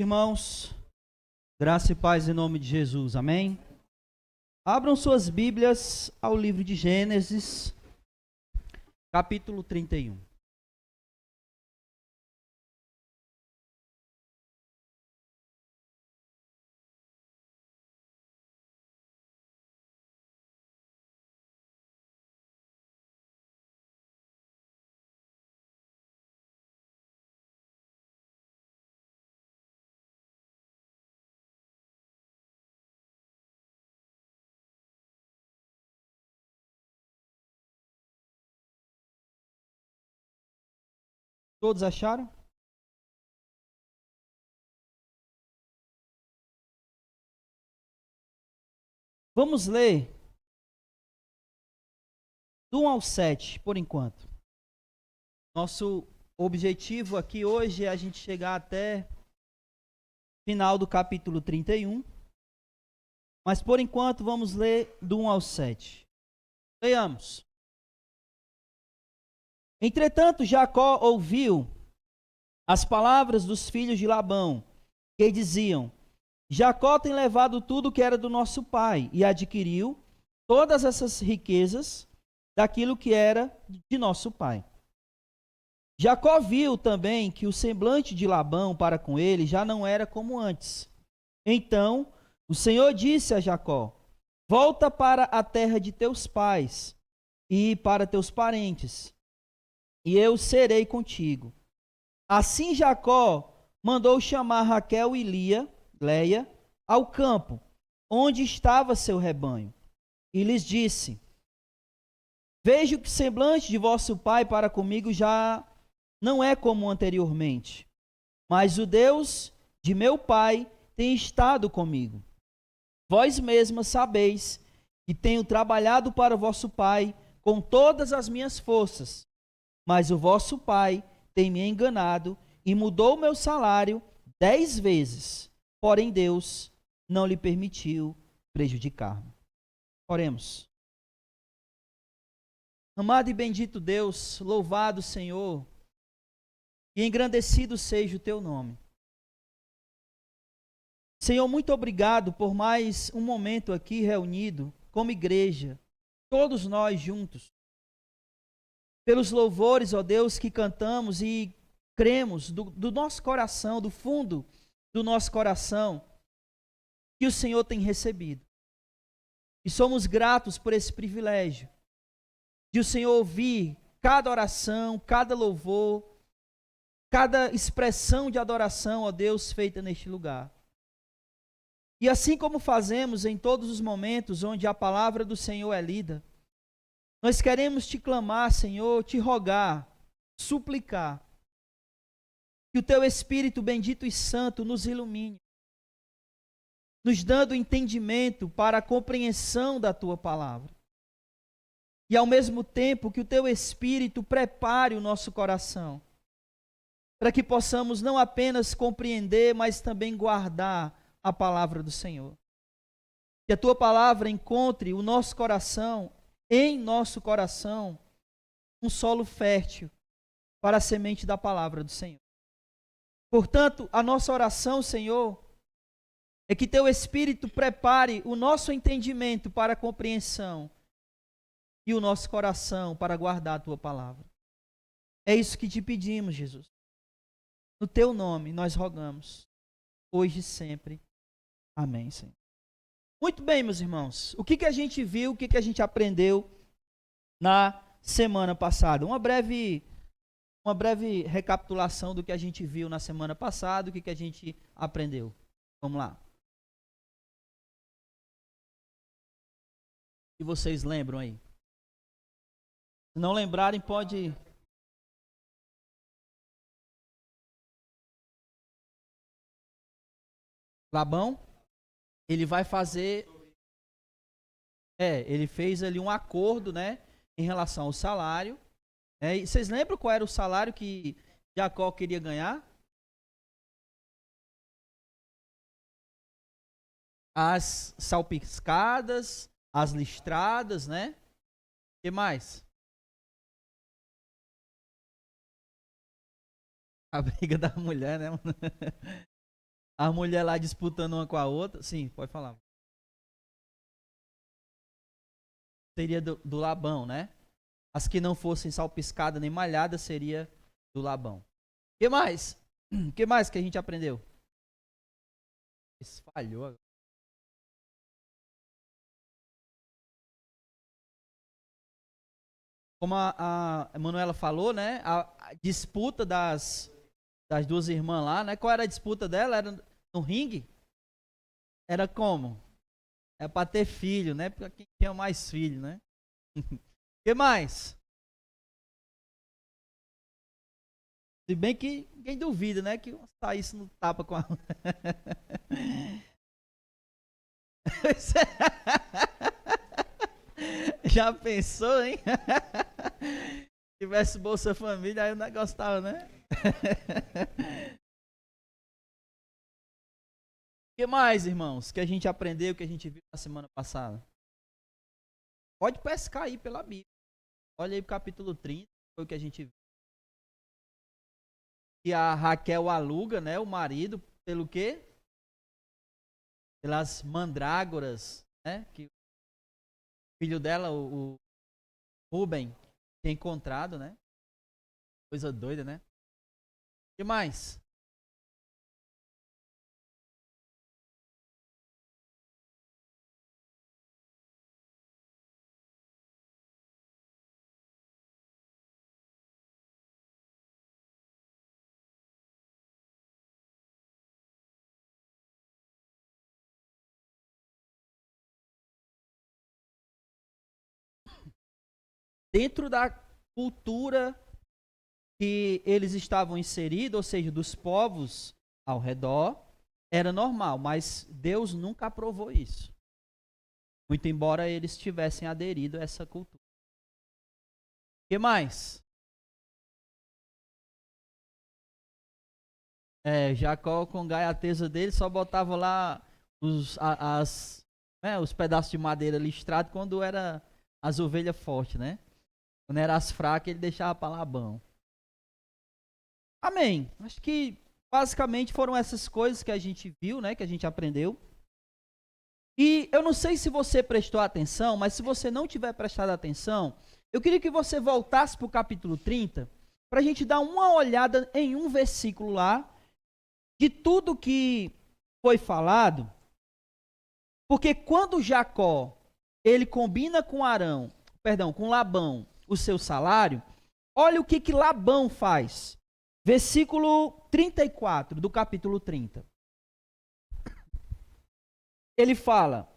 Irmãos, graça e paz em nome de Jesus, amém? Abram suas Bíblias ao livro de Gênesis, capítulo 31. Todos acharam? Vamos ler do 1 ao 7, por enquanto. Nosso objetivo aqui hoje é a gente chegar até final do capítulo 31. Mas por enquanto vamos ler do 1 ao 7. Leiamos. Entretanto, Jacó ouviu as palavras dos filhos de Labão, que diziam: Jacó tem levado tudo que era do nosso pai e adquiriu todas essas riquezas daquilo que era de nosso pai. Jacó viu também que o semblante de Labão para com ele já não era como antes. Então o Senhor disse a Jacó: Volta para a terra de teus pais e para teus parentes, e eu serei contigo. Assim Jacó mandou chamar Raquel e Leia ao campo, onde estava seu rebanho, e lhes disse: Vejo que o semblante de vosso pai para comigo já não é como anteriormente, mas o Deus de meu pai tem estado comigo. Vós mesmas sabeis que tenho trabalhado para o vosso pai com todas as minhas forças, mas o vosso pai tem me enganado e mudou o meu salário 10 vezes. Porém, Deus não lhe permitiu prejudicar-me. Oremos. Amado e bendito Deus, louvado Senhor, e engrandecido seja o teu nome. Senhor, muito obrigado por mais um momento aqui reunido como igreja, todos nós juntos, pelos louvores, ó Deus, que cantamos e cremos do nosso coração, do fundo do nosso coração, que o Senhor tem recebido. E somos gratos por esse privilégio de o Senhor ouvir cada oração, cada louvor, cada expressão de adoração, ó Deus, feita neste lugar. E assim como fazemos em todos os momentos onde a palavra do Senhor é lida, nós queremos te clamar, Senhor, te rogar, suplicar, que o teu Espírito bendito e santo nos ilumine, nos dando entendimento para a compreensão da tua palavra. E ao mesmo tempo que o teu Espírito prepare o nosso coração, para que possamos não apenas compreender, mas também guardar a palavra do Senhor. Que a tua palavra encontre o nosso coração, em nosso coração, um solo fértil para a semente da palavra do Senhor. Portanto, a nossa oração, Senhor, é que teu Espírito prepare o nosso entendimento para a compreensão e o nosso coração para guardar a tua palavra. É isso que te pedimos, Jesus. No teu nome nós rogamos, hoje e sempre. Amém, Senhor. Muito bem, meus irmãos. O que a gente viu, o que a gente aprendeu na semana passada? Uma breve recapitulação do que a gente viu na semana passada, o que a gente aprendeu. Vamos lá. E vocês lembram aí? Se não lembrarem, pode... Labão, ele vai fazer... ele fez ali um acordo, né, em relação ao salário. E vocês lembram qual era o salário que Jacó queria ganhar? As salpicadas, as listradas, né? O que mais? A briga da mulher, né? A mulher lá disputando uma com a outra. Sim, pode falar. Seria do Labão, né? As que não fossem salpiscadas nem malhadas seria do Labão. O que mais? O que mais que a gente aprendeu? Falhou agora. Como a Manuela falou, né? A disputa das duas irmãs lá, né? Qual era a disputa dela? Era no ringue? Era como? É para ter filho, né? Para quem tinha mais filho, né? O que mais? Se bem que ninguém duvida, né? Que saísse no tapa com a. Já pensou, hein? Se tivesse Bolsa Família, aí o negócio tava, né? O que mais, irmãos, que a gente aprendeu, que a gente viu na semana passada? Pode pescar aí pela Bíblia. Olha aí o capítulo 30, foi o que a gente viu. Que a Raquel aluga, né, o marido, pelo quê? Pelas mandrágoras, né? Que o filho dela, o Rubem, tinha encontrado, né? Coisa doida, né? O que mais? Dentro da cultura que eles estavam inseridos, ou seja, dos povos ao redor, era normal, mas Deus nunca aprovou isso. Muito embora eles tivessem aderido a essa cultura. O que mais? Jacó com gaiateza dele só botava lá os pedaços de madeira listrados quando era as ovelhas fortes, né? Quando era as fracas, ele deixava para Labão. Amém. Acho que basicamente foram essas coisas que a gente viu, né? Que a gente aprendeu. E eu não sei se você prestou atenção, mas se você não tiver prestado atenção, eu queria que você voltasse para o capítulo 30, para a gente dar uma olhada em um versículo lá, de tudo que foi falado, porque quando Jacó, ele combina com com Labão, o seu salário, olha o que Labão faz. Versículo 34 do capítulo 30. Ele fala: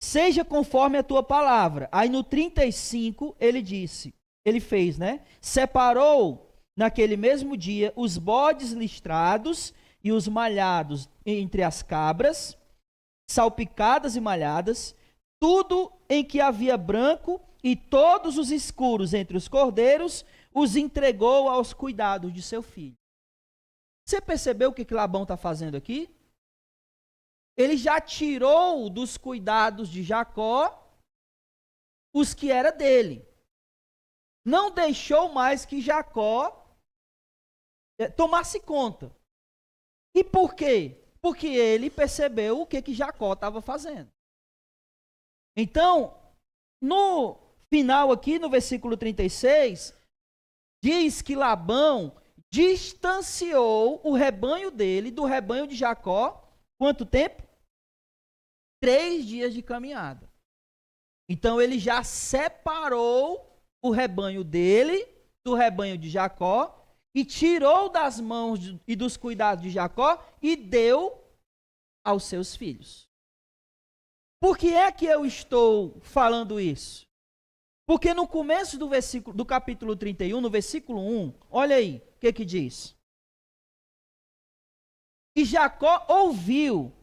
seja conforme a tua palavra. Aí no 35 ele fez, né? Separou naquele mesmo dia os bodes listrados e os malhados entre as cabras, salpicadas e malhadas, tudo em que havia branco e todos os escuros entre os cordeiros, os entregou aos cuidados de seu filho. Você percebeu o que Labão está fazendo aqui? Ele já tirou dos cuidados de Jacó os que era dele. Não deixou mais que Jacó tomasse conta. E por quê? Porque ele percebeu o que Jacó estava fazendo. Então, no final aqui, no versículo 36, diz que Labão distanciou o rebanho dele do rebanho de Jacó. Quanto tempo? 3 dias de caminhada. Então ele já separou o rebanho dele do rebanho de Jacó e tirou das mãos e dos cuidados de Jacó e deu aos seus filhos. Por que é que eu estou falando isso? Porque no começo do capítulo 31, no versículo 1, olha aí o que diz. E Jacó ouviu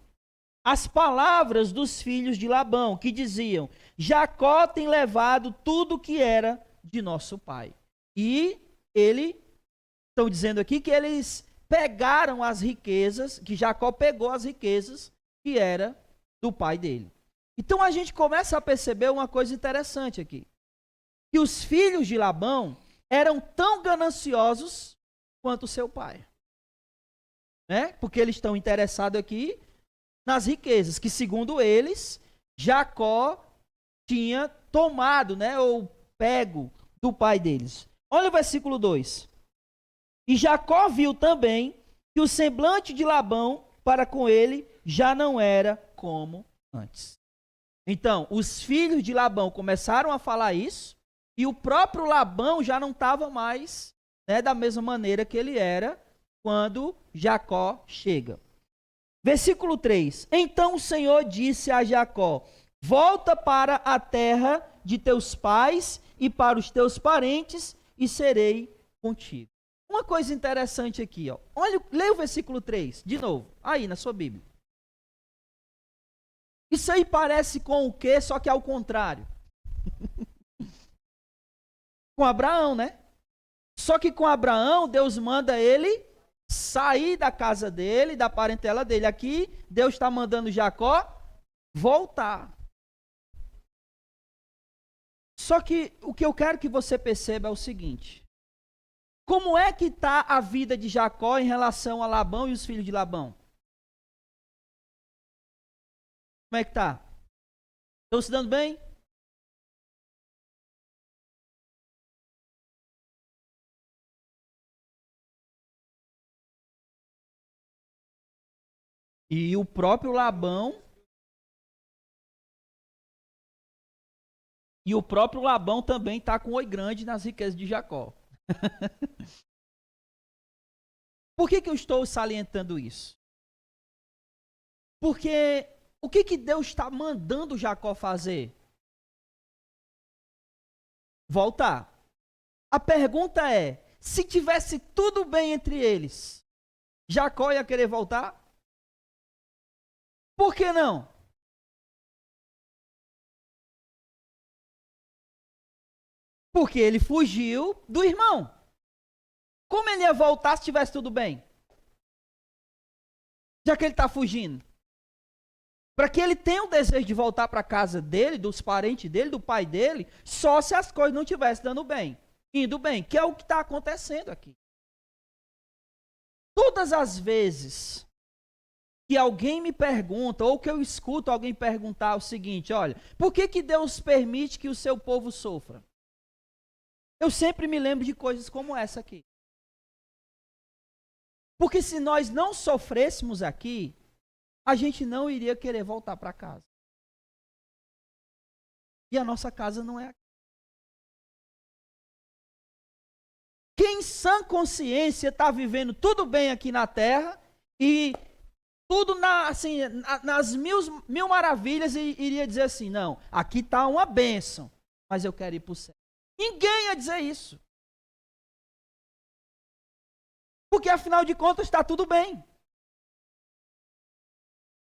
as palavras dos filhos de Labão, que diziam: Jacó tem levado tudo que era de nosso pai. E estão dizendo aqui que eles pegaram as riquezas, que Jacó pegou as riquezas que era do pai dele. Então a gente começa a perceber uma coisa interessante aqui. Que os filhos de Labão eram tão gananciosos quanto seu pai. né? Porque eles estão interessados aqui nas riquezas, que segundo eles, Jacó tinha tomado, né? Ou pego do pai deles. Olha o versículo 2. E Jacó viu também que o semblante de Labão para com ele já não era como antes. Então, os filhos de Labão começaram a falar isso, e o próprio Labão já não estava mais, né, da mesma maneira que ele era quando Jacó chega. Versículo 3. Então o Senhor disse a Jacó: volta para a terra de teus pais e para os teus parentes, e serei contigo. Uma coisa interessante aqui, ó. Olha, leia o versículo 3, de novo, aí na sua Bíblia. Isso aí parece com o quê? Só que ao contrário. Com Abraão, né? Só que com Abraão, Deus manda ele sair da casa dele, da parentela dele. Aqui, Deus está mandando Jacó voltar. Só que o que eu quero que você perceba é o seguinte: como é que está a vida de Jacó em relação a Labão e os filhos de Labão? Como é que está? Estão se dando bem? E o próprio Labão também está com oi grande nas riquezas de Jacó. Por que eu estou salientando isso? Porque o que Deus está mandando Jacó fazer? Voltar. A pergunta é, se tivesse tudo bem entre eles, Jacó ia querer voltar? Por que não? Porque ele fugiu do irmão. Como ele ia voltar se tivesse tudo bem? Já que ele está fugindo. Para que ele tenha o desejo de voltar para a casa dele, dos parentes dele, do pai dele, só se as coisas não estivessem dando bem, indo bem, que é o que está acontecendo aqui. Todas as vezes que alguém me pergunta, ou que eu escuto alguém perguntar o seguinte: olha, por que Deus permite que o seu povo sofra? Eu sempre me lembro de coisas como essa aqui. Porque se nós não sofrêssemos aqui, a gente não iria querer voltar para casa. E a nossa casa não é aqui. Quem em sã consciência está vivendo tudo bem aqui na terra e tudo nas mil maravilhas, e iria dizer assim: não, aqui está uma bênção, mas eu quero ir para o céu. Ninguém ia dizer isso. Porque afinal de contas está tudo bem.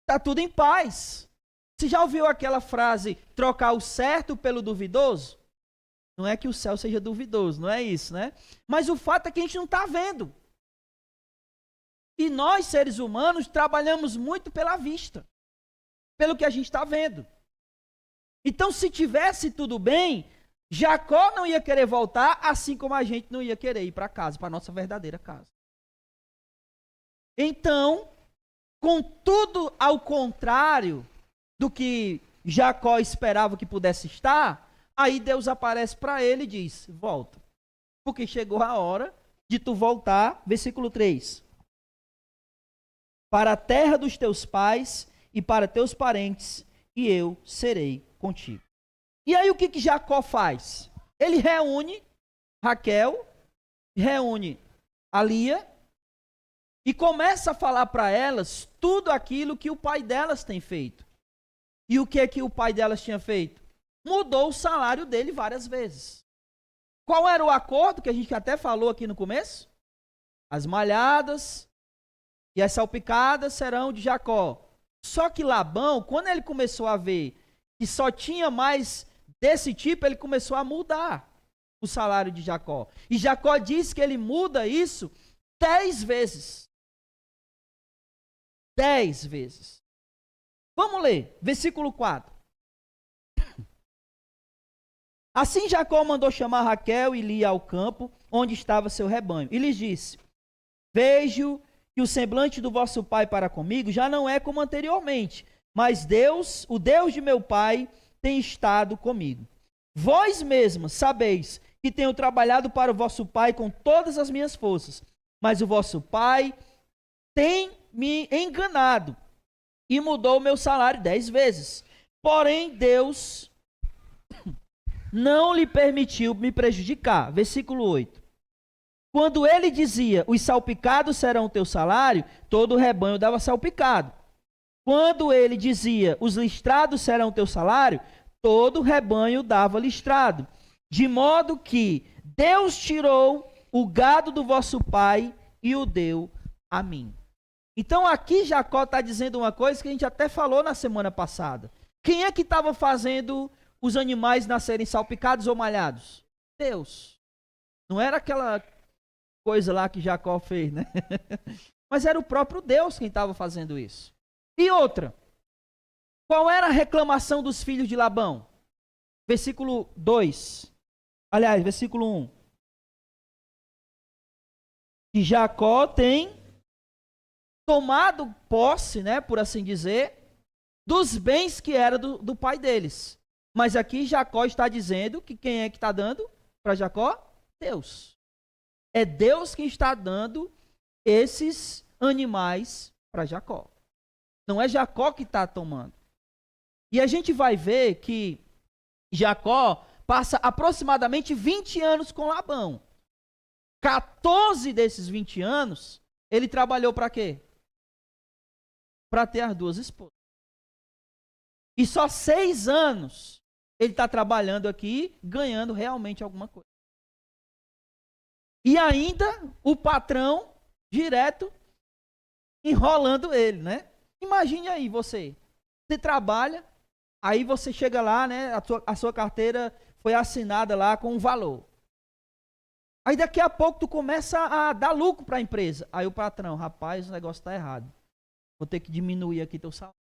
Está tudo em paz. Você já ouviu aquela frase, trocar o certo pelo duvidoso? Não é que o céu seja duvidoso, não é isso, né? Mas o fato é que a gente não está vendo. E nós, seres humanos, trabalhamos muito pela vista. Pelo que a gente está vendo. Então, se tivesse tudo bem, Jacó não ia querer voltar, assim como a gente não ia querer ir para casa, para a nossa verdadeira casa. Então, com tudo ao contrário do que Jacó esperava que pudesse estar, aí Deus aparece para ele e diz: volta, porque chegou a hora de tu voltar, versículo 3, para a terra dos teus pais e para teus parentes, e eu serei contigo. E aí o que Jacó faz? Ele reúne Raquel, reúne a Lia, e começa a falar para elas tudo aquilo que o pai delas tem feito. E o que é que o pai delas tinha feito? Mudou o salário dele várias vezes. Qual era o acordo que a gente até falou aqui no começo? As malhadas e as salpicadas serão de Jacó. Só que Labão, quando ele começou a ver que só tinha mais desse tipo, ele começou a mudar o salário de Jacó. E Jacó diz que ele muda isso 10 vezes. 10 vezes. Vamos ler, versículo 4. Assim Jacó mandou chamar Raquel e Lia ao campo, onde estava seu rebanho, e lhes disse: vejo que o semblante do vosso pai para comigo já não é como anteriormente, mas Deus, o Deus de meu pai, tem estado comigo. Vós mesmos sabeis que tenho trabalhado para o vosso pai com todas as minhas forças, mas o vosso pai tem me enganado e mudou o meu salário 10 vezes. Porém, Deus não lhe permitiu me prejudicar. Versículo 8. Quando ele dizia, os salpicados serão o teu salário, todo o rebanho dava salpicado. Quando ele dizia, os listrados serão o teu salário, todo o rebanho dava listrado. De modo que Deus tirou o gado do vosso pai e o deu a mim. Então aqui Jacó está dizendo uma coisa que a gente até falou na semana passada. Quem é que estava fazendo os animais nascerem salpicados ou malhados? Deus. Não era aquela coisa lá que Jacó fez, né? Mas era o próprio Deus quem estava fazendo isso. E outra, qual era a reclamação dos filhos de Labão? Versículo 2. Aliás, versículo 1. Que Jacó tem tomado posse, né, por assim dizer, dos bens que era do pai deles. Mas aqui Jacó está dizendo que quem é que está dando para Jacó? Deus. É Deus quem está dando esses animais para Jacó. Não é Jacó que está tomando. E a gente vai ver que Jacó passa aproximadamente 20 anos com Labão. 14 desses 20 anos, ele trabalhou para quê? Para ter as duas esposas. E só 6 anos ele está trabalhando aqui, ganhando realmente alguma coisa. E ainda o patrão, direto, enrolando ele, né? Imagine aí você trabalha, aí você chega lá, né? A sua carteira foi assinada lá com um valor. Aí daqui a pouco tu começa a dar lucro para a empresa. Aí o patrão, rapaz, o negócio está errado. Vou ter que diminuir aqui teu salário.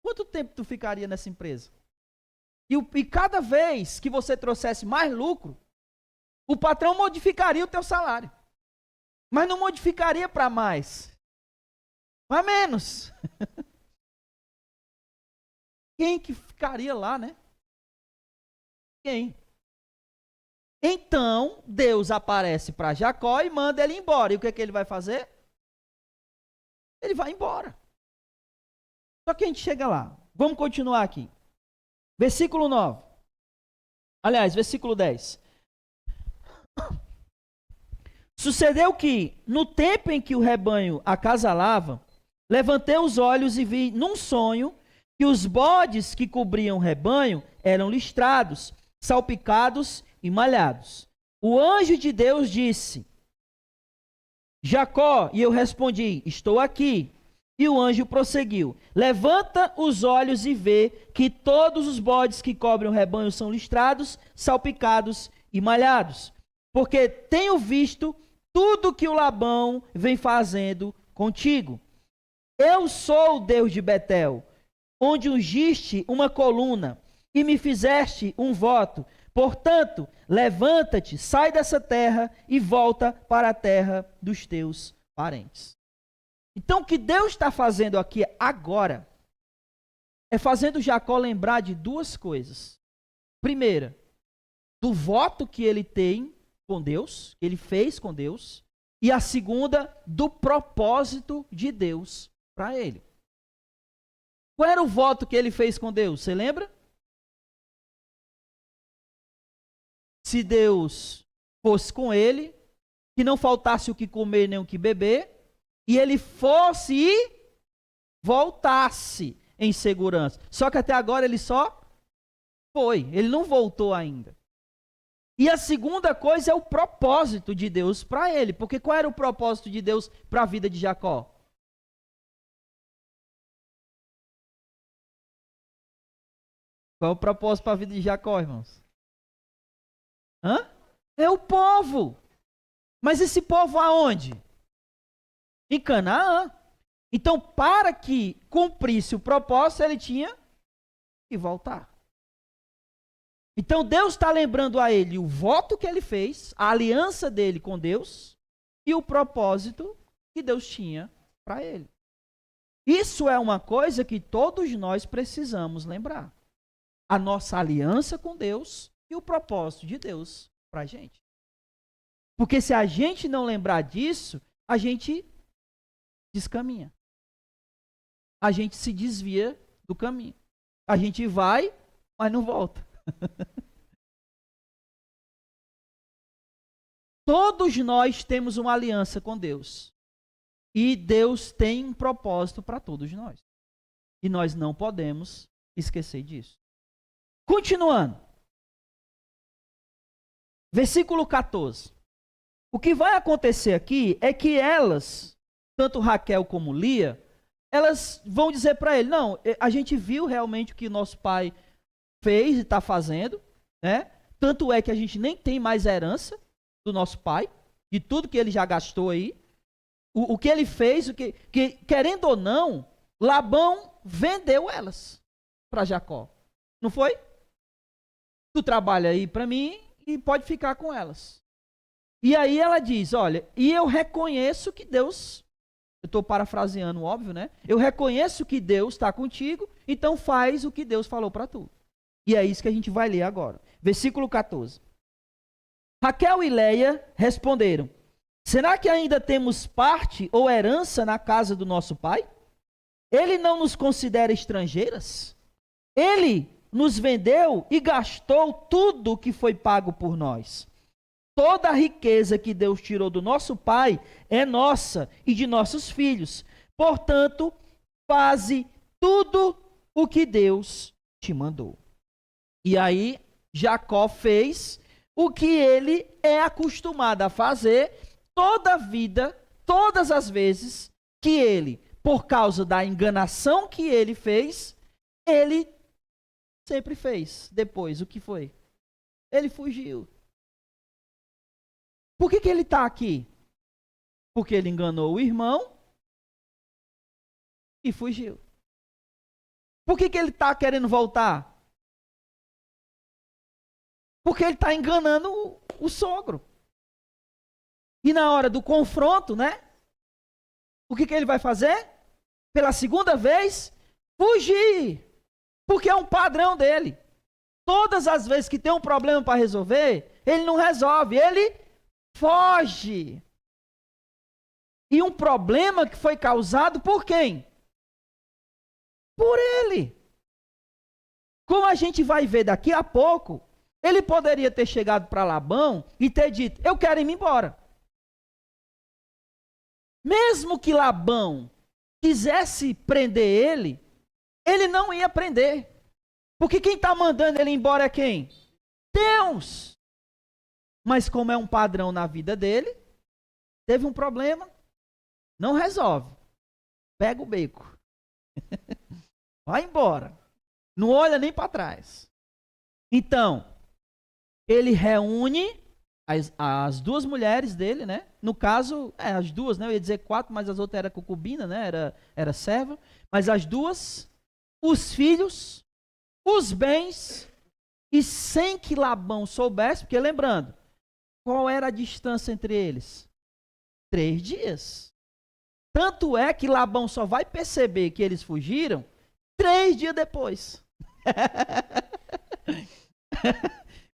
Quanto tempo tu ficaria nessa empresa? E cada vez que você trouxesse mais lucro, o patrão modificaria o teu salário. Mas não modificaria para mais. Para menos. Quem que ficaria lá, né? Quem? Então, Deus aparece para Jacó e manda ele embora. E o que é que ele vai fazer? Ele vai embora. Só que a gente chega lá. Vamos continuar aqui. Versículo 9. Aliás, versículo 10. Sucedeu que, no tempo em que o rebanho acasalava, levantei os olhos e vi num sonho que os bodes que cobriam o rebanho eram listrados, salpicados e malhados. O anjo de Deus disse, Jacó, e eu respondi, estou aqui. E o anjo prosseguiu, levanta os olhos e vê que todos os bodes que cobrem o rebanho são listrados, salpicados e malhados. Porque tenho visto tudo que o Labão vem fazendo contigo. Eu sou o Deus de Betel, onde ungiste uma coluna e me fizeste um voto. Portanto, levanta-te, sai dessa terra e volta para a terra dos teus parentes. Então, o que Deus está fazendo aqui agora é fazendo Jacó lembrar de duas coisas. Primeira, do voto que ele tem com Deus, que ele fez com Deus, e a segunda, do propósito de Deus para ele. Qual era o voto que ele fez com Deus? Você lembra? Se Deus fosse com ele, que não faltasse o que comer nem o que beber, e ele fosse e voltasse em segurança. Só que até agora ele só foi, ele não voltou ainda. E a segunda coisa é o propósito de Deus para ele. Porque qual era o propósito de Deus para a vida de Jacó? Qual é o propósito para a vida de Jacó, irmãos? É o povo. Mas esse povo aonde? Em Canaã. Então, para que cumprisse o propósito, ele tinha que voltar. Então, Deus está lembrando a ele o voto que ele fez, a aliança dele com Deus e o propósito que Deus tinha para ele. Isso é uma coisa que todos nós precisamos lembrar. A nossa aliança com Deus e o propósito de Deus para a gente. Porque se a gente não lembrar disso, a gente descaminha. A gente se desvia do caminho. A gente vai, mas não volta. Todos nós temos uma aliança com Deus. E Deus tem um propósito para todos nós. E nós não podemos esquecer disso. Continuando. Versículo 14. O que vai acontecer aqui é que elas, tanto Raquel como Lia, elas vão dizer para ele, não, a gente viu realmente o que nosso pai fez e está fazendo, né? Tanto é que a gente nem tem mais herança do nosso pai, de tudo que ele já gastou aí. O que ele fez, que querendo ou não, Labão vendeu elas para Jacó. Não foi? Tu trabalha aí para mim e pode ficar com elas. E aí ela diz, olha, e eu reconheço que Deus, eu estou parafraseando, óbvio, né? Eu reconheço que Deus está contigo, então faz o que Deus falou para tu. E é isso que a gente vai ler agora. Versículo 14. Raquel e Leia responderam, será que ainda temos parte ou herança na casa do nosso pai? Ele não nos considera estrangeiras? Ele nos vendeu e gastou tudo o que foi pago por nós. Toda a riqueza que Deus tirou do nosso pai é nossa e de nossos filhos. Portanto, faze tudo o que Deus te mandou. E aí, Jacó fez o que ele é acostumado a fazer toda a vida, todas as vezes que ele, por causa da enganação que ele fez, ele sempre fez. Depois, o que foi? Ele fugiu. Por que ele está aqui? Porque ele enganou o irmão e fugiu. Por que ele está querendo voltar? Porque ele está enganando o sogro. E na hora do confronto, né? O que ele vai fazer? Pela segunda vez, fugir. Porque é um padrão dele. Todas as vezes que tem um problema para resolver, ele não resolve, ele foge. E um problema que foi causado por quem? Por ele. Como a gente vai ver daqui a pouco, ele poderia ter chegado para Labão e ter dito, eu quero ir embora. Mesmo que Labão quisesse prender ele, ele não ia prender. Porque quem está mandando ele embora é quem? Deus. Mas como é um padrão na vida dele, teve um problema, não resolve. Pega o beco. Vai embora. Não olha nem para trás. Então, ele reúne as duas mulheres dele, né? No caso, as duas, né? Eu ia dizer 4, mas as outras eram concubina, né? Era serva. Mas as duas, os filhos, os bens, e sem que Labão soubesse, porque lembrando, qual era a distância entre eles? 3 dias. Tanto é que Labão só vai perceber que eles fugiram 3 dias depois.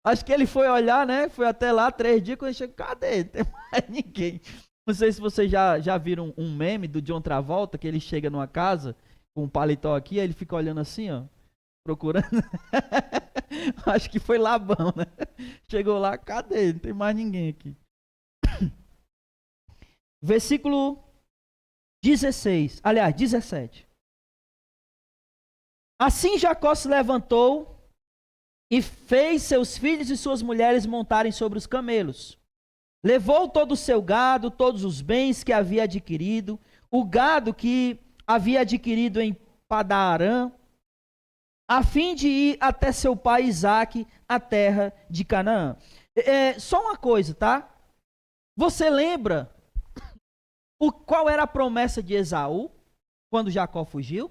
Acho que ele foi olhar, né? Foi até lá 3 dias, quando ele chegou, cadê? Não tem mais ninguém. Não sei se vocês já viram um meme do John Travolta, que ele chega numa casa com um paletó aqui, aí ele fica olhando assim, ó, procurando. Acho que foi Labão, né? Chegou lá, cadê? Não tem mais ninguém aqui. Versículo 16, aliás, 17. Assim Jacó se levantou e fez seus filhos e suas mulheres montarem sobre os camelos. Levou todo o seu gado, todos os bens que havia adquirido, o gado que havia adquirido em Padarã, a fim de ir até seu pai Isaque, a terra de Canaã. Só uma coisa, tá? Você lembra qual era a promessa de Esaú quando Jacó fugiu?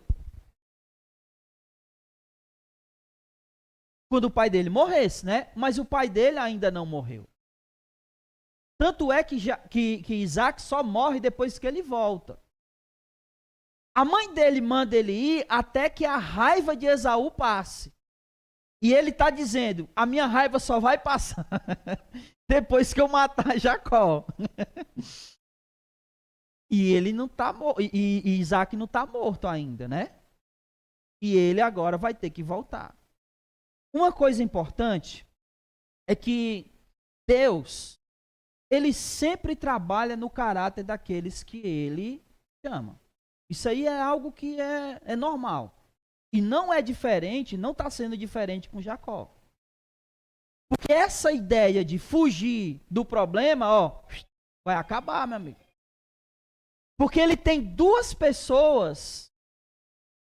Quando o pai dele morresse, né? Mas o pai dele ainda não morreu. Tanto é que Isaac só morre depois que ele volta. A mãe dele manda ele ir até que a raiva de Esaú passe. E ele está dizendo, a minha raiva só vai passar depois que eu matar Jacó. E ele não tá e Isaac não está morto ainda, né? E ele agora vai ter que voltar. Uma coisa importante é que Deus, ele sempre trabalha no caráter daqueles que ele chama. Isso aí é algo que é normal. E não é diferente, não está sendo diferente com Jacó. Porque essa ideia de fugir do problema, ó, vai acabar, meu amigo. Porque ele tem duas pessoas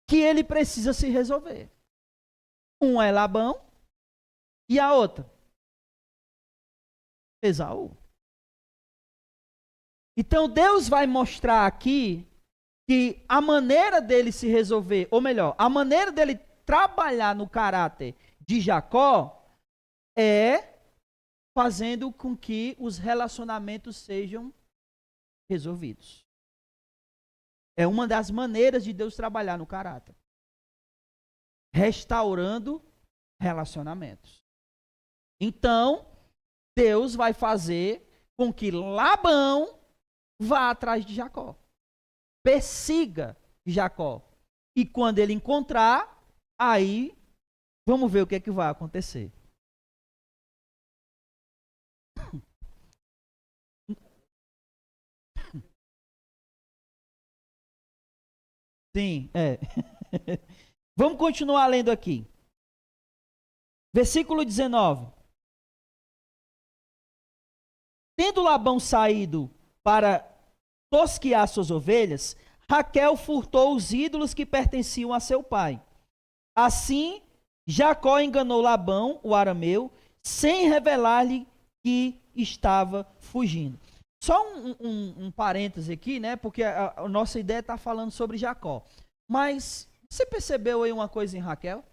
que ele precisa se resolver. Um é Labão e a outra, Esaú. Então Deus vai mostrar aqui que a maneira dele se resolver, ou melhor, a maneira dele trabalhar no caráter de Jacó é fazendo com que os relacionamentos sejam resolvidos. É uma das maneiras de Deus trabalhar no caráter. Restaurando relacionamentos. Então, Deus vai fazer com que Labão vá atrás de Jacó. Persiga Jacó. E quando ele encontrar, aí vamos ver o que é que vai acontecer. Sim, é. Vamos continuar lendo aqui. Versículo 19. Tendo Labão saído para tosquear suas ovelhas, Raquel furtou os ídolos que pertenciam a seu pai. Assim, Jacó enganou Labão, o arameu, sem revelar-lhe que estava fugindo. Só um parêntese aqui, né? Porque a nossa ideia está falando sobre Jacó. Mas você percebeu aí uma coisa em Raquel?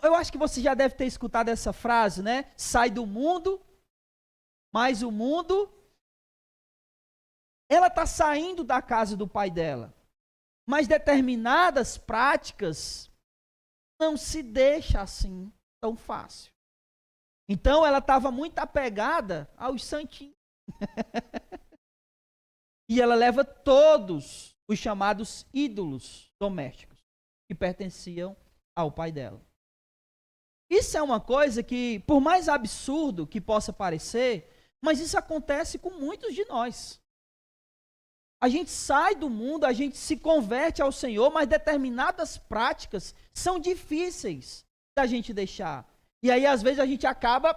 Eu acho que você já deve ter escutado essa frase, né? Sai do mundo, mas o mundo. Ela está saindo da casa do pai dela. Mas determinadas práticas não se deixa assim tão fácil. Então ela estava muito apegada aos santinhos. E ela leva todos os chamados ídolos domésticos que pertenciam ao pai dela. Isso é uma coisa que, por mais absurdo que possa parecer, mas isso acontece com muitos de nós. A gente sai do mundo, a gente se converte ao Senhor, mas determinadas práticas são difíceis da gente deixar. E aí, às vezes, a gente acaba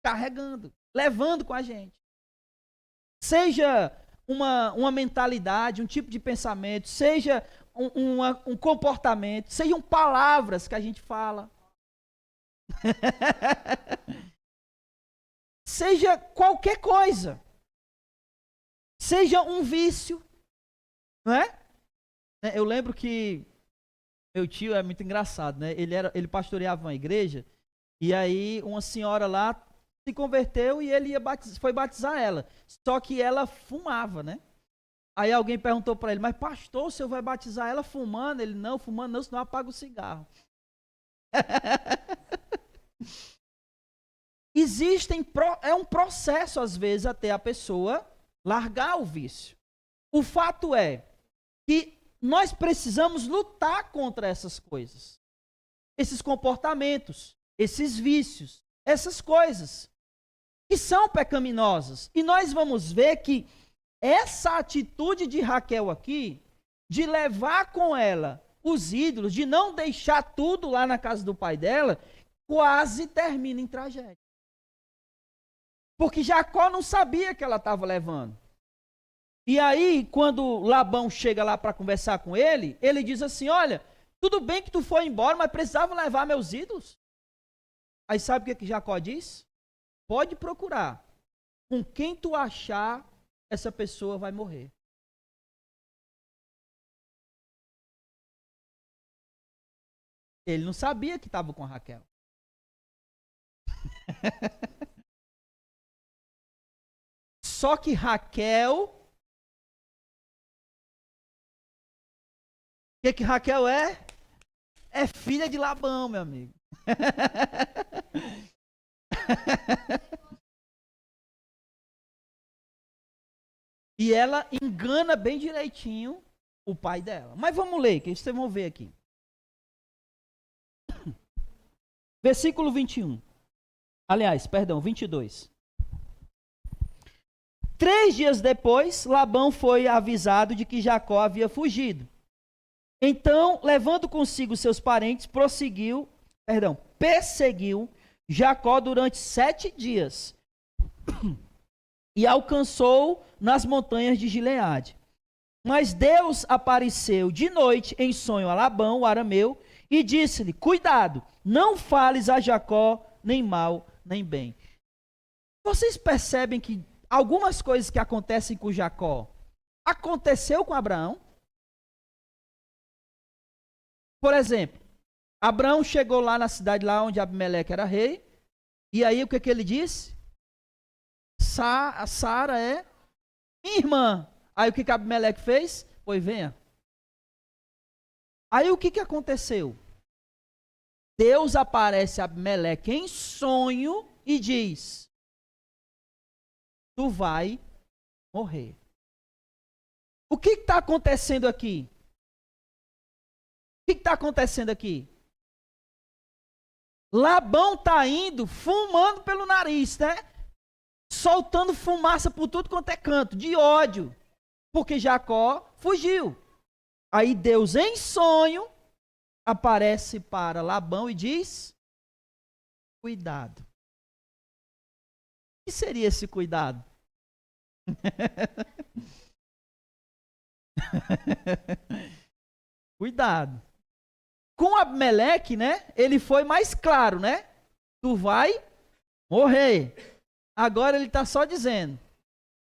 carregando, levando com a gente. Seja uma mentalidade, um tipo de pensamento, seja um comportamento, sejam palavras que a gente fala. Seja qualquer coisa. Seja um vício. Não é? Eu lembro que meu tio é muito engraçado, né? Ele pastoreava uma igreja e aí uma senhora lá se converteu e ele foi batizar ela. Só que ela fumava, né? Aí alguém perguntou para ele, mas pastor, o senhor vai batizar ela fumando? Ele, não, fumando não, senão apaga o cigarro. É um processo às vezes até a pessoa largar o vício. O fato é que nós precisamos lutar contra essas coisas. Esses comportamentos, esses vícios, essas coisas que são pecaminosas. E nós vamos ver que essa atitude de Raquel aqui, de levar com ela os ídolos, de não deixar tudo lá na casa do pai dela, quase termina em tragédia. Porque Jacó não sabia que ela estava levando. E aí, quando Labão chega lá para conversar com ele, ele diz assim, olha, tudo bem que tu foi embora, mas precisava levar meus ídolos. Aí sabe o que Jacó diz? Pode procurar. Com quem tu achar, essa pessoa vai morrer. Ele não sabia que estava com a Raquel. Só que Raquel, o que Raquel é? É filha de Labão, meu amigo. E ela engana bem direitinho o pai dela. Mas vamos ler, que vocês vão ver aqui. Versículo 21. Aliás, perdão, 22. 3 dias depois, Labão foi avisado de que Jacó havia fugido. Então, levando consigo seus parentes, perseguiu Jacó durante 7 dias e alcançou nas montanhas de Gileade. Mas Deus apareceu de noite em sonho a Labão, o arameu, e disse-lhe: cuidado, não fales a Jacó nem mal nem bem. Vocês percebem que algumas coisas que acontecem com Jacó aconteceu com Abraão? Por exemplo, Abraão chegou lá na cidade lá onde Abimeleque era rei, e aí o que ele disse? Sara é minha irmã. Aí o que Abimeleque fez? Pois venha. Aí o que aconteceu? Deus aparece a Abimeleque em sonho e diz: tu vai morrer. O que está acontecendo aqui? O que está acontecendo aqui? Labão está indo fumando pelo nariz, né? Soltando fumaça por tudo quanto é canto, de ódio, porque Jacó fugiu. Aí Deus, em sonho, aparece para Labão e diz: cuidado. O que seria esse cuidado? Cuidado. Com Abimeleque, né? Ele foi mais claro, né? Tu vai morrer. Agora ele está só dizendo: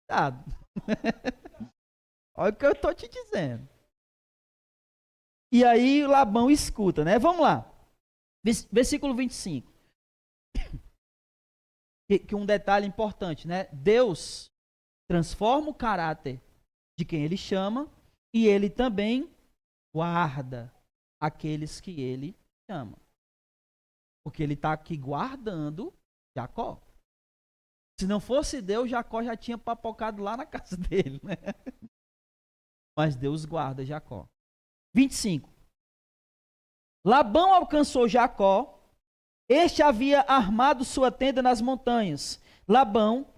cuidado. Olha o que eu estou te dizendo. E aí Labão escuta, né? Vamos lá. Versículo 25. Que um detalhe importante, né? Deus transforma o caráter de quem ele chama e ele também guarda aqueles que ele chama. Porque ele está aqui guardando Jacó. Se não fosse Deus, Jacó já tinha papocado lá na casa dele, né? Mas Deus guarda Jacó. 25. Labão alcançou Jacó. Este havia armado sua tenda nas montanhas. Labão,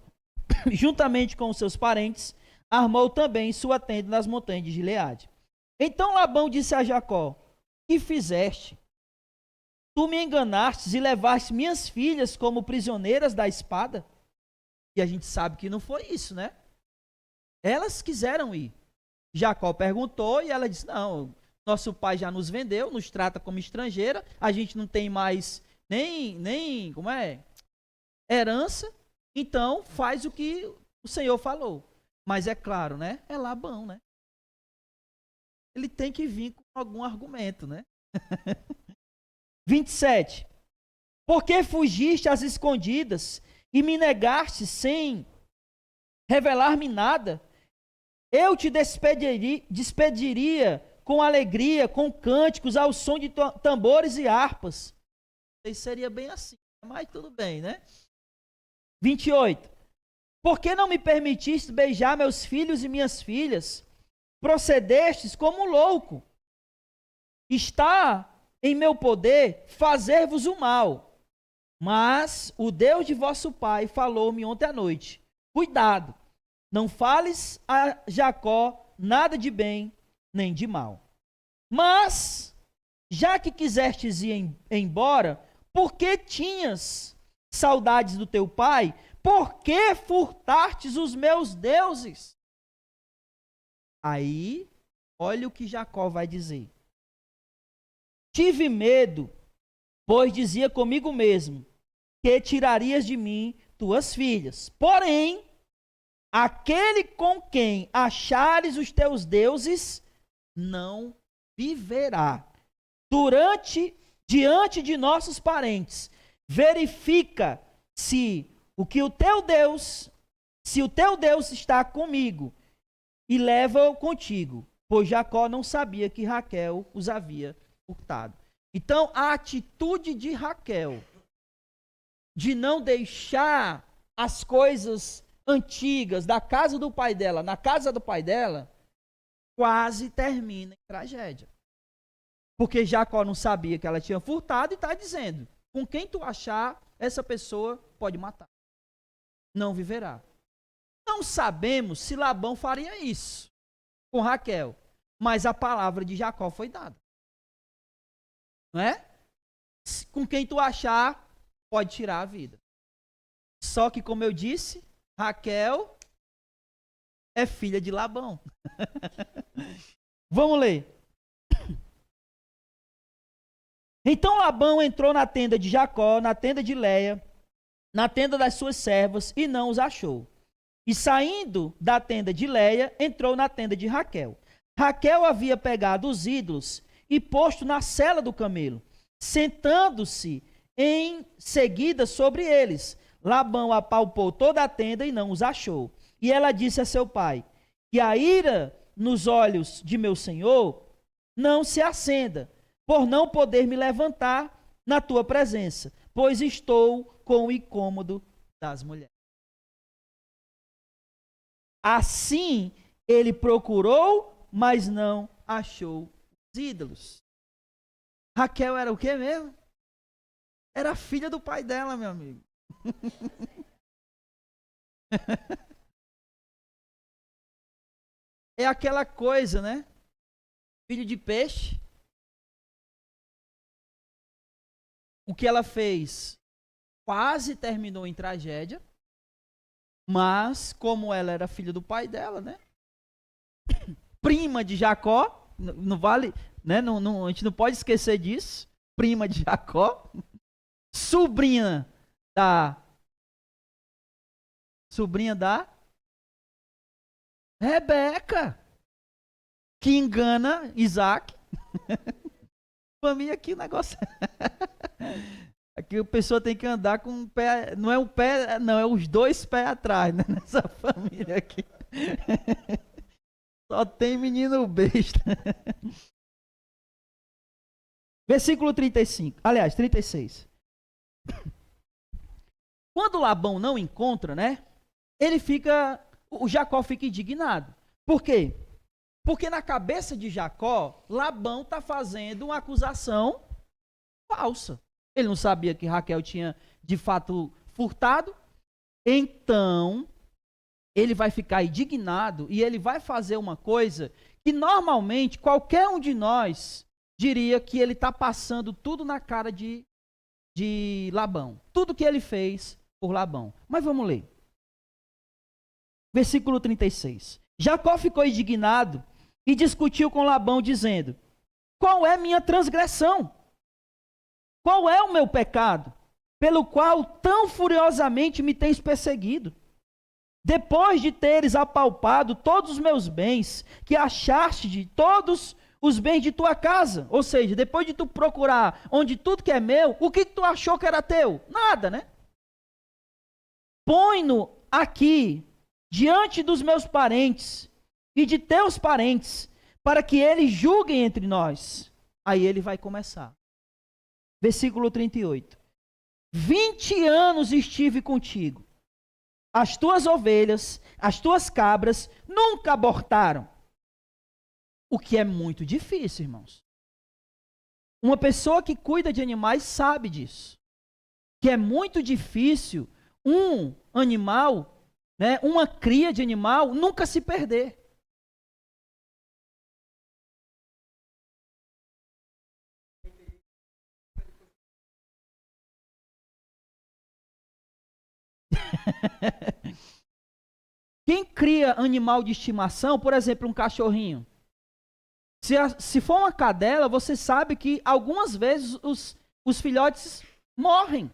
juntamente com os seus parentes, armou também sua tenda nas montanhas de Gileade. Então Labão disse a Jacó: que fizeste? Tu me enganastes e levaste minhas filhas como prisioneiras da espada? E a gente sabe que não foi isso, né? Elas quiseram ir. Jacó perguntou e ela disse: não, nosso pai já nos vendeu, nos trata como estrangeira, a gente não tem mais nem como é? Herança, então faz o que o Senhor falou. Mas é claro, né? É Labão, né? Ele tem que vir com algum argumento, né? 27. Por que fugiste às escondidas e me negaste sem revelar-me nada? Eu te despediria com alegria, com cânticos, ao som de tambores e harpas. Isso seria bem assim, mas tudo bem, né? 28. Por que não me permitiste beijar meus filhos e minhas filhas? Procedestes como louco. Está em meu poder fazer-vos o mal. Mas o Deus de vosso pai falou-me ontem à noite: cuidado, não fales a Jacó nada de bem nem de mal. Mas, já que quisestes ir embora, por que tinhas saudades do teu pai? Por que furtastes os meus deuses? Aí, olha o que Jacó vai dizer. Tive medo, pois dizia comigo mesmo, que tirarias de mim tuas filhas. Porém, aquele com quem achares os teus deuses, não viverá. Diante de nossos parentes, verifica se o que o teu Deus, se o teu Deus está comigo e leva-o contigo, pois Jacó não sabia que Raquel os havia furtado. Então, a atitude de Raquel de não deixar as coisas antigas da casa do pai dela na casa do pai dela, quase termina em tragédia. Porque Jacó não sabia que ela tinha furtado e está dizendo, com quem tu achar, essa pessoa pode matar. Não viverá. Não sabemos se Labão faria isso com Raquel, mas a palavra de Jacó foi dada. Não é? Com quem tu achar, pode tirar a vida. Só que, como eu disse, Raquel é filha de Labão. Vamos ler. Então Labão entrou na tenda de Jacó, na tenda de Léia, na tenda das suas servas, e não os achou. E saindo da tenda de Léia, entrou na tenda de Raquel. Raquel havia pegado os ídolos e posto na sela do camelo, sentando-se em seguida sobre eles. Labão apalpou toda a tenda e não os achou. E ela disse a seu pai, que a ira nos olhos de meu senhor não se acenda, por não poder me levantar na tua presença, pois estou com o incômodo das mulheres. Assim ele procurou, mas não achou os ídolos. Raquel era o quê mesmo? Era filha do pai dela, meu amigo. É aquela coisa, né? Filho de peixe. O que ela fez quase terminou em tragédia, mas como ela era filha do pai dela, né? Prima de Jacó, não vale, né? A gente não pode esquecer disso. Prima de Jacó, sobrinha da Rebeca, que engana Isaac. Para mim aqui o negócio aqui a pessoa tem que andar com o pé, não é o pé, não, é os dois pés atrás, né? Nessa família aqui. Só tem menino besta. Versículo 35, aliás, 36. Quando Labão não encontra, né? O Jacó fica indignado. Por quê? Porque na cabeça de Jacó, Labão está fazendo uma acusação falsa. Ele não sabia que Raquel tinha de fato furtado. Então, ele vai ficar indignado e ele vai fazer uma coisa que normalmente qualquer um de nós diria que ele está passando tudo na cara de Labão. Tudo que ele fez por Labão. Mas vamos ler. Versículo 36. Jacó ficou indignado e discutiu com Labão, dizendo: qual é minha transgressão? Qual é o meu pecado, pelo qual tão furiosamente me tens perseguido? Depois de teres apalpado todos os meus bens, que achaste de todos os bens de tua casa, ou seja, depois de tu procurar onde tudo que é meu, o que tu achou que era teu? Nada, né? Põe-no aqui, diante dos meus parentes e de teus parentes, para que eles julguem entre nós. Aí ele vai começar. Versículo 38. 20 anos estive contigo. As tuas ovelhas, as tuas cabras nunca abortaram. O que é muito difícil, irmãos. Uma pessoa que cuida de animais sabe disso. Que é muito difícil um animal, né, uma cria de animal, nunca se perder. Quem cria animal de estimação, por exemplo, um cachorrinho, se for uma cadela, você sabe que algumas vezes os filhotes morrem.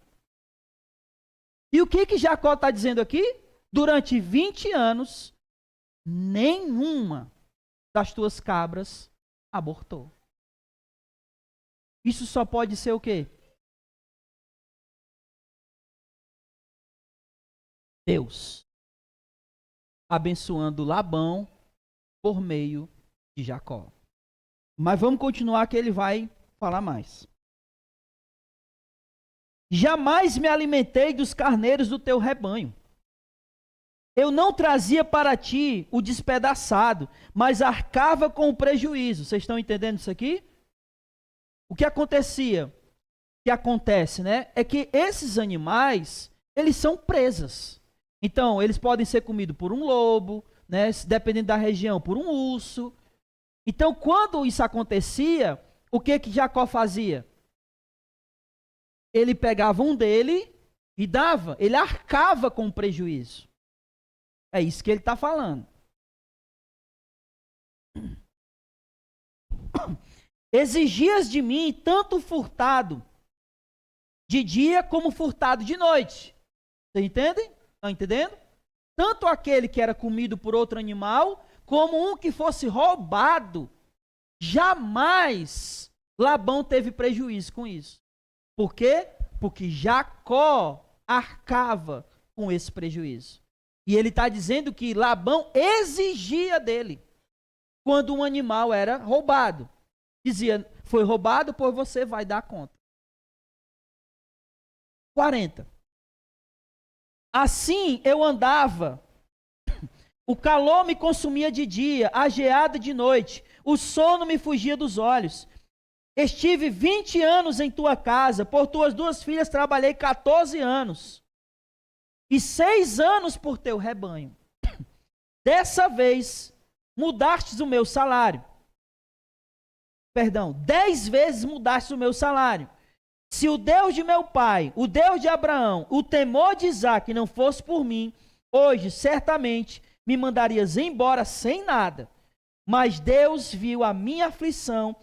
E o que Jacó está dizendo aqui? Durante 20 anos, nenhuma das tuas cabras abortou. Isso só pode ser o quê? Deus, abençoando Labão por meio de Jacó. Mas vamos continuar que ele vai falar mais. Jamais me alimentei dos carneiros do teu rebanho. Eu não trazia para ti o despedaçado, mas arcava com o prejuízo. Vocês estão entendendo isso aqui? O que acontecia, o que acontece, né? É que esses animais, eles são presas. Então, eles podem ser comidos por um lobo, né? Dependendo da região, por um urso. Então, quando isso acontecia, o que Jacó fazia? Ele pegava um dele e dava, ele arcava com o prejuízo. É isso que ele está falando. Exigias de mim tanto furtado de dia como furtado de noite. Vocês entendem? Estão entendendo? Tanto aquele que era comido por outro animal, como um que fosse roubado. Jamais Labão teve prejuízo com isso. Por quê? Porque Jacó arcava com esse prejuízo. E ele está dizendo que Labão exigia dele quando um animal era roubado. Dizia, foi roubado, pois você vai dar conta. 40. Assim eu andava, o calor me consumia de dia, a geada de noite, o sono me fugia dos olhos. Estive 20 anos em tua casa, por tuas 2 filhas trabalhei 14 anos. E 6 anos por teu rebanho. Dessa vez, mudastes o meu salário. Perdão, 10 vezes mudastes o meu salário. Se o Deus de meu pai, o Deus de Abraão, o temor de Isaque não fosse por mim, hoje certamente me mandarias embora sem nada. Mas Deus viu a minha aflição,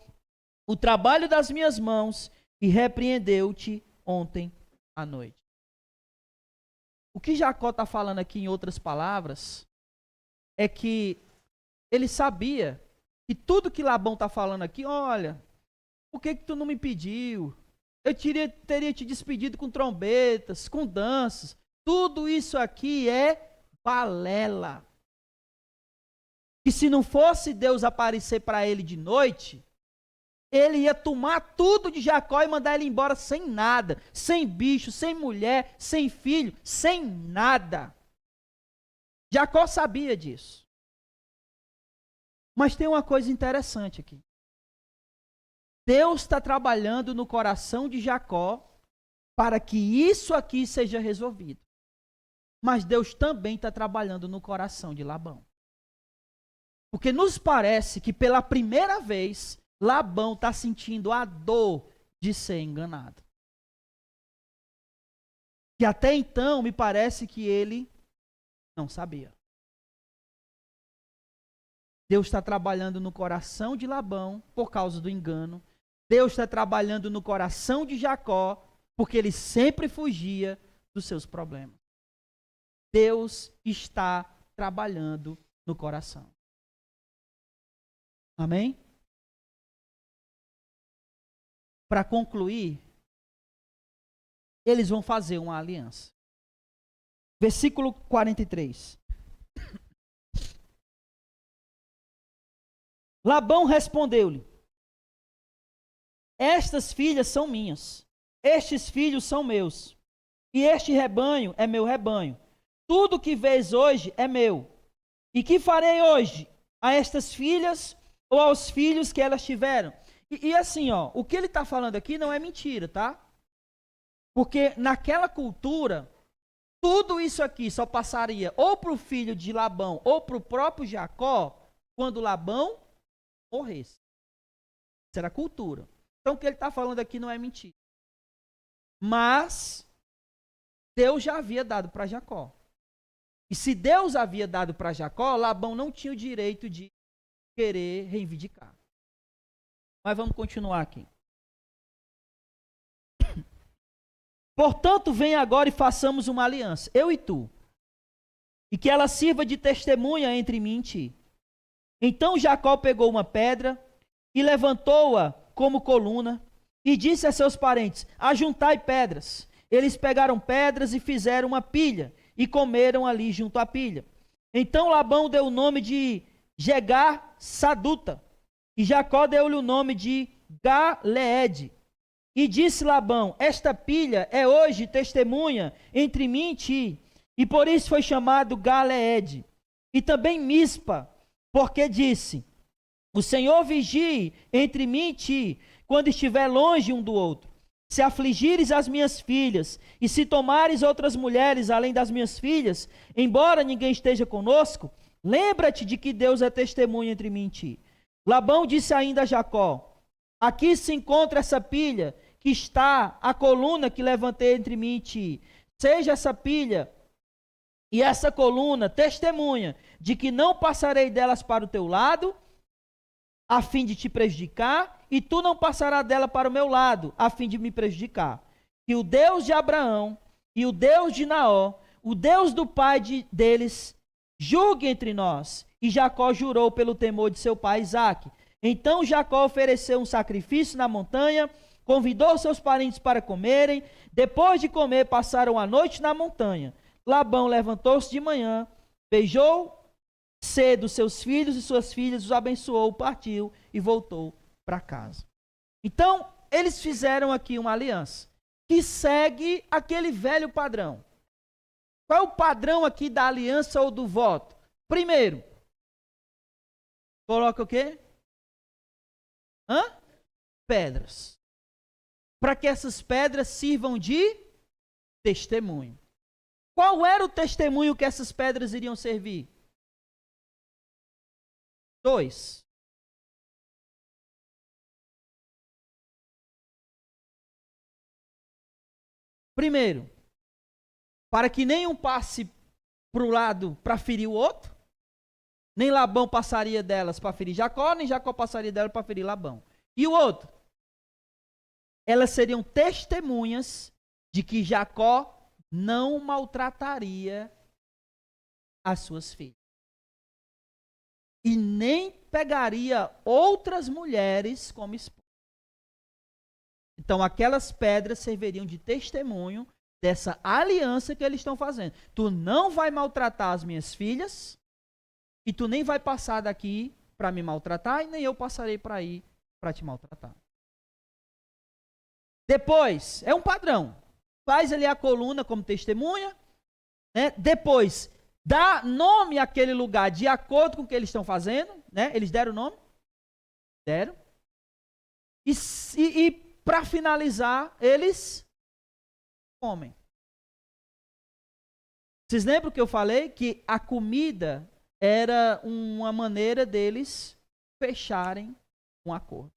o trabalho das minhas mãos e repreendeu-te ontem à noite. O que Jacó está falando aqui, em outras palavras, é que ele sabia que tudo que Labão está falando aqui, olha, por que tu não me pediu? Eu teria te despedido com trombetas, com danças. Tudo isso aqui é balela. E se não fosse Deus aparecer para ele de noite, ele ia tomar tudo de Jacó e mandar ele embora sem nada, sem bicho, sem mulher, sem filho, sem nada. Jacó sabia disso. Mas tem uma coisa interessante aqui. Deus está trabalhando no coração de Jacó para que isso aqui seja resolvido. Mas Deus também está trabalhando no coração de Labão. Porque nos parece que pela primeira vez, Labão está sentindo a dor de ser enganado. Que até então me parece que ele não sabia. Deus está trabalhando no coração de Labão por causa do engano. Deus está trabalhando no coração de Jacó porque ele sempre fugia dos seus problemas. Deus está trabalhando no coração. Amém? Para concluir, eles vão fazer uma aliança. Versículo 43. Labão respondeu-lhe: estas filhas são minhas, estes filhos são meus, e este rebanho é meu rebanho. Tudo que vês hoje é meu. E que farei hoje a estas filhas ou aos filhos que elas tiveram? E assim, ó, o que ele está falando aqui não é mentira, tá? Porque naquela cultura, tudo isso aqui só passaria ou para o filho de Labão ou para o próprio Jacó quando Labão morresse. Isso era a cultura. Então o que ele está falando aqui não é mentira. Mas Deus já havia dado para Jacó. E se Deus havia dado para Jacó, Labão não tinha o direito de querer reivindicar. Mas vamos continuar aqui. Portanto, vem agora e façamos uma aliança, eu e tu, e que ela sirva de testemunha entre mim e ti. Então Jacó pegou uma pedra e levantou-a como coluna e disse a seus parentes: ajuntai pedras. Eles pegaram pedras e fizeram uma pilha e comeram ali junto à pilha. Então Labão deu o nome de Jegar-Saduta, e Jacó deu-lhe o nome de Galeede. E disse Labão: esta pilha é hoje testemunha entre mim e ti, e por isso foi chamado Galeede. E também Mispa, porque disse: o Senhor vigie entre mim e ti, quando estiver longe um do outro. Se afligires as minhas filhas, e se tomares outras mulheres além das minhas filhas, embora ninguém esteja conosco, lembra-te de que Deus é testemunha entre mim e ti. Labão disse ainda a Jacó: aqui se encontra essa pilha, que está a coluna que levantei entre mim e ti. Seja essa pilha e essa coluna testemunha de que não passarei delas para o teu lado, a fim de te prejudicar, e tu não passarás dela para o meu lado, a fim de me prejudicar. Que o Deus de Abraão e o Deus de Naó, o Deus do pai deles, julgue entre nós. E Jacó jurou pelo temor de seu pai Isaque. Então Jacó ofereceu um sacrifício na montanha, convidou seus parentes para comerem. Depois de comer, passaram a noite na montanha. Labão levantou-se de manhã, beijou cedo seus filhos e suas filhas, os abençoou, partiu e voltou para casa. Então, eles fizeram aqui uma aliança que segue aquele velho padrão. Qual é o padrão aqui da aliança ou do voto? Primeiro, coloca o quê? Pedras. Para que essas pedras sirvam de testemunho. Qual era o testemunho que essas pedras iriam servir? 2. Primeiro, para que nenhum passe para o lado para ferir o outro, nem Labão passaria delas para ferir Jacó, nem Jacó passaria delas para ferir Labão. E o outro? Elas seriam testemunhas de que Jacó não maltrataria as suas filhas. E nem pegaria outras mulheres como esposa. Então, aquelas pedras serviriam de testemunho dessa aliança que eles estão fazendo. Tu não vai maltratar as minhas filhas, e tu nem vai passar daqui para me maltratar, e nem eu passarei para aí para te maltratar. Depois, é um padrão. Faz ali a coluna como testemunha, né? Depois, dá nome àquele lugar de acordo com o que eles estão fazendo, né? Eles deram nome? Deram. E para finalizar, eles comem. Vocês lembram que eu falei que a comida era uma maneira deles fecharem um acordo.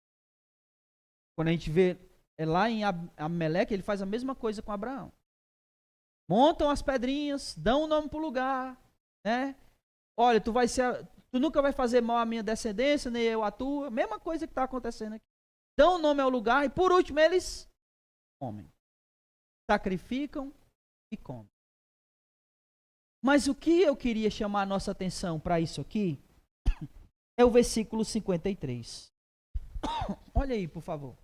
Quando a gente vê lá em Abimeleque, ele faz a mesma coisa com Abraão. Montam as pedrinhas, dão o nome para o lugar, né? Olha, tu nunca vai fazer mal à minha descendência, nem eu à tua. Mesma coisa que está acontecendo aqui. Dão o nome ao lugar e, por último, eles comem. Sacrificam e comem. Mas o que eu queria chamar a nossa atenção para isso aqui é o versículo 53. Olha aí, por favor.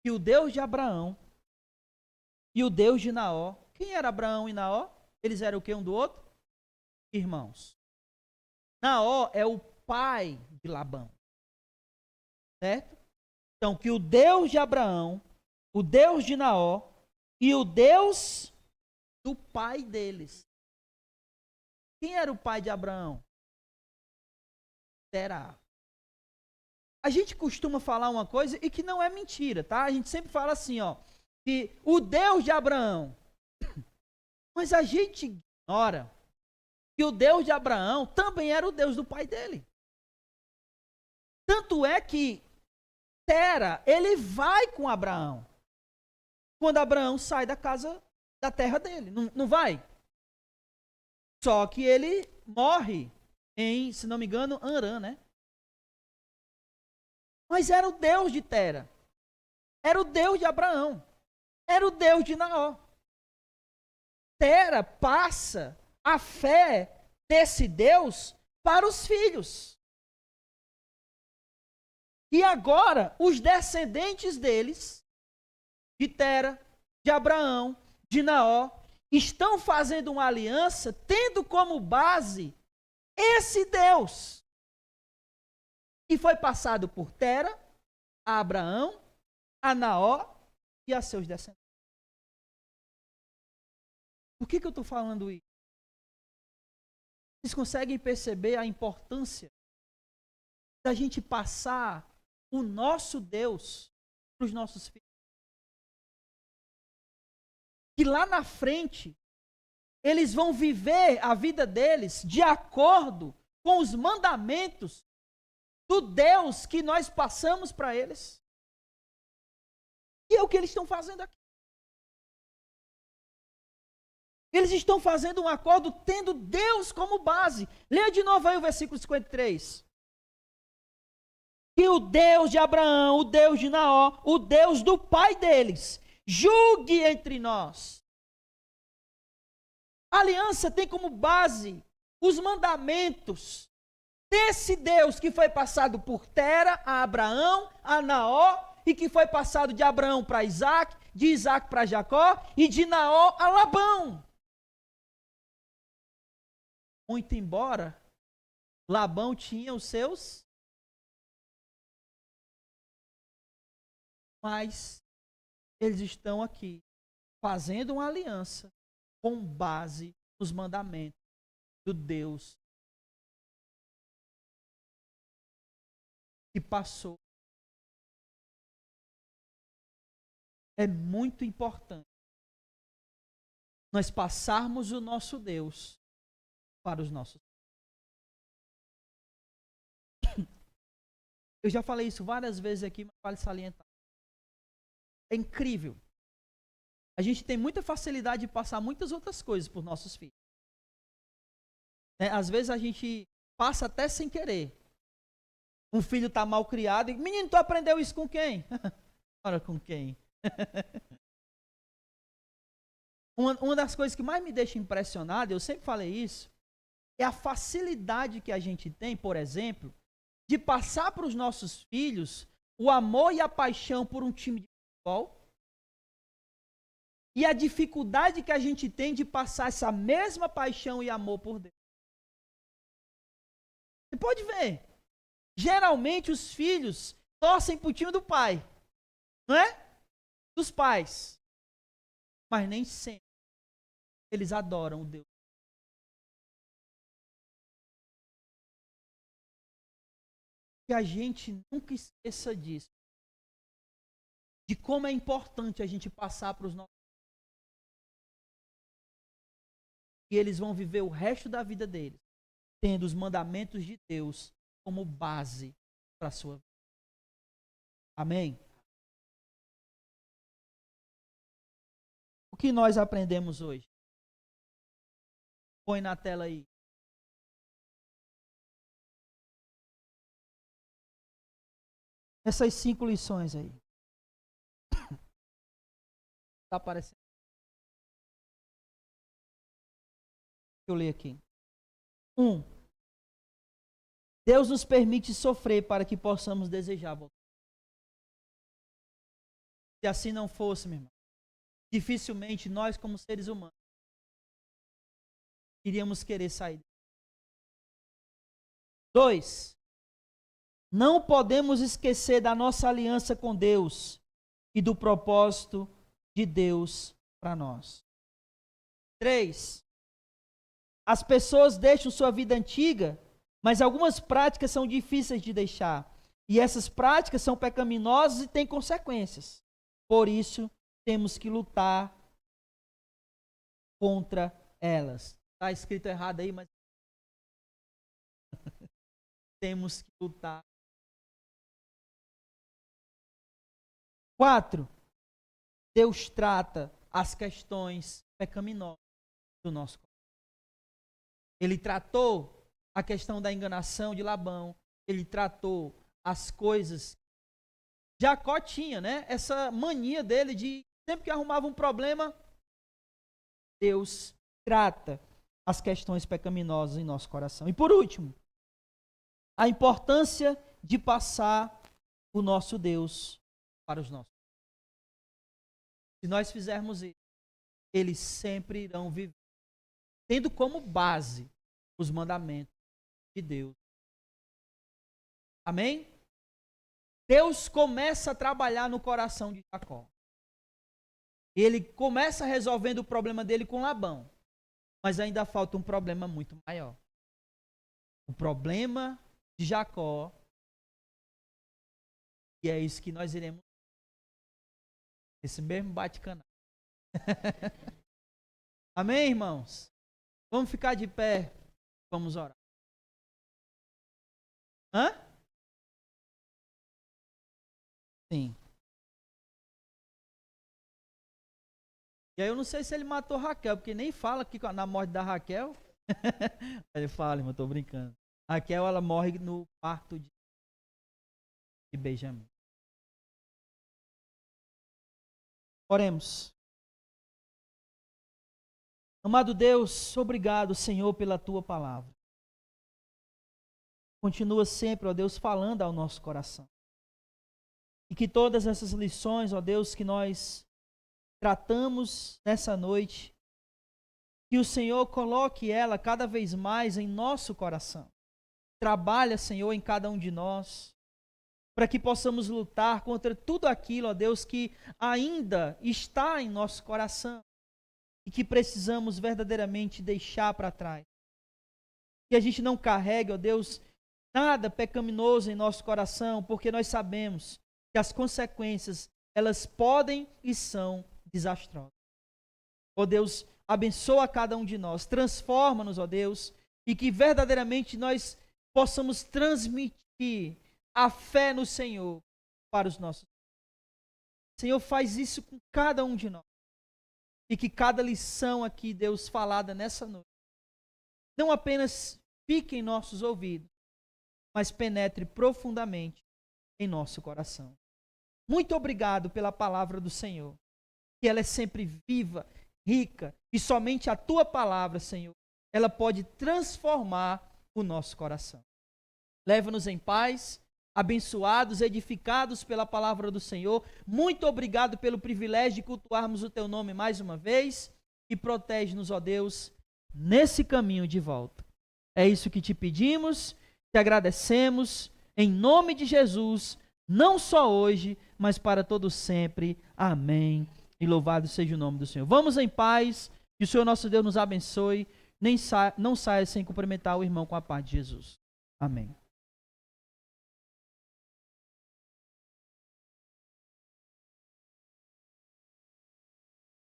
Que o Deus de Abraão e o Deus de Naó. Quem era Abraão e Naó? Eles eram o que um do outro? Irmãos. Naó é o pai de Labão. Certo? Então, que o Deus de Abraão, o Deus de Naó e o Deus do pai deles. Quem era o pai de Abraão? Terá. A gente costuma falar uma coisa e que não é mentira, tá? A gente sempre fala assim, ó, que o Deus de Abraão. Mas a gente ignora que o Deus de Abraão também era o Deus do pai dele. Tanto é que Tera, ele vai com Abraão. Quando Abraão sai da casa, da terra dele. Não vai? Só que ele morre em, se não me engano, Harã, né? Mas era o Deus de Tera. Era o Deus de Abraão. Era o Deus de Naó. Tera passa a fé desse Deus para os filhos. E agora, os descendentes deles de Tera, de Abraão, de Naó, estão fazendo uma aliança tendo como base esse Deus que foi passado por Tera, a Abraão, a Naó e a seus descendentes. Por que eu estou falando isso? Vocês conseguem perceber a importância da gente passar o nosso Deus para os nossos filhos? Que lá na frente, eles vão viver a vida deles de acordo com os mandamentos do Deus que nós passamos para eles. E é o que eles estão fazendo aqui. Eles estão fazendo um acordo tendo Deus como base. Leia de novo aí o versículo 53. Que o Deus de Abraão, o Deus de Naó, o Deus do pai deles, julgue entre nós. A aliança tem como base os mandamentos desse Deus que foi passado por Tera, a Abraão, a Naó, e que foi passado de Abraão para Isaac, de Isaac para Jacó, e de Naó a Labão. Muito embora Labão tinha os seus, mas eles estão aqui fazendo uma aliança com base nos mandamentos do Deus que passou. É muito importante nós passarmos o nosso Deus para os nossos. Eu já falei isso várias vezes aqui, mas vale salientar. É incrível. A gente tem muita facilidade de passar muitas outras coisas para os nossos filhos. Às vezes a gente passa até sem querer. Um filho está mal criado e, menino, tu aprendeu isso com quem? Ora, com quem? Uma das coisas que mais me deixa impressionado, eu sempre falei isso, é a facilidade que a gente tem, por exemplo, de passar para os nossos filhos o amor e a paixão por um time de futebol e a dificuldade que a gente tem de passar essa mesma paixão e amor por Deus. Você pode ver, geralmente os filhos torcem para o time do pai, não é? Dos pais, mas nem sempre eles adoram o Deus. Que a gente nunca esqueça disso, de como é importante a gente passar para os nossos e eles vão viver o resto da vida deles tendo os mandamentos de Deus como base para a sua vida. Amém? O que nós aprendemos hoje? Põe na tela aí. Essas 5 lições aí. Está aparecendo? Deixa eu ler aqui. 1. Deus nos permite sofrer para que possamos desejar voltar. Se assim não fosse, meu irmão, dificilmente nós, como seres humanos, iríamos querer sair. 2. Não podemos esquecer da nossa aliança com Deus e do propósito de Deus para nós. 3. As pessoas deixam sua vida antiga, mas algumas práticas são difíceis de deixar. E essas práticas são pecaminosas e têm consequências. Por isso, temos que lutar contra elas. Está escrito errado aí, mas temos que lutar. 4. Deus trata as questões pecaminosas do nosso coração. Ele tratou a questão da enganação de Labão. Ele tratou as coisas. Jacó tinha, né? Essa mania dele de sempre que arrumava um problema, Deus trata as questões pecaminosas em nosso coração. E por último, a importância de passar o nosso Deus para os nossos. Se nós fizermos isso, eles sempre irão viver, tendo como base os mandamentos de Deus. Amém? Deus começa a trabalhar no coração de Jacó. Ele começa resolvendo o problema dele com Labão. Mas ainda falta um problema muito maior. O problema de Jacó. E é isso que nós iremos. Esse mesmo bate-canal. Amém, irmãos? Vamos ficar de pé. Vamos orar. Hã? Sim. E aí eu não sei se ele matou Raquel, porque nem fala aqui na morte da Raquel. Ele fala, irmão, tô brincando. Raquel, ela morre no parto de Benjamim. Oremos. Amado Deus, obrigado, Senhor, pela tua palavra. Continua sempre, ó Deus, falando ao nosso coração. E que todas essas lições, ó Deus, que nós tratamos nessa noite, que o Senhor coloque ela cada vez mais em nosso coração. Trabalha, Senhor, em cada um de nós, para que possamos lutar contra tudo aquilo, ó Deus, que ainda está em nosso coração e que precisamos verdadeiramente deixar para trás. Que a gente não carregue, ó Deus, nada pecaminoso em nosso coração, porque nós sabemos que as consequências, elas podem e são desastrosas. Ó Deus, abençoa cada um de nós, transforma-nos, ó Deus, e que verdadeiramente nós possamos transmitir a fé no Senhor para os nossos. Senhor, faz isso com cada um de nós. E que cada lição aqui, Deus, falada nessa noite, não apenas fique em nossos ouvidos, mas penetre profundamente em nosso coração. Muito obrigado pela palavra do Senhor, que ela é sempre viva, rica, e somente a tua palavra, Senhor, ela pode transformar o nosso coração. Leva-nos em paz, abençoados, edificados pela palavra do Senhor. Muito obrigado pelo privilégio de cultuarmos o teu nome mais uma vez, e protege-nos, ó Deus, nesse caminho de volta. É isso que te pedimos, te agradecemos, em nome de Jesus, não só hoje, mas para todo sempre. Amém. E louvado seja o nome do Senhor. Vamos em paz, que o Senhor nosso Deus nos abençoe. Não saia sem cumprimentar o irmão com a paz de Jesus. Amém.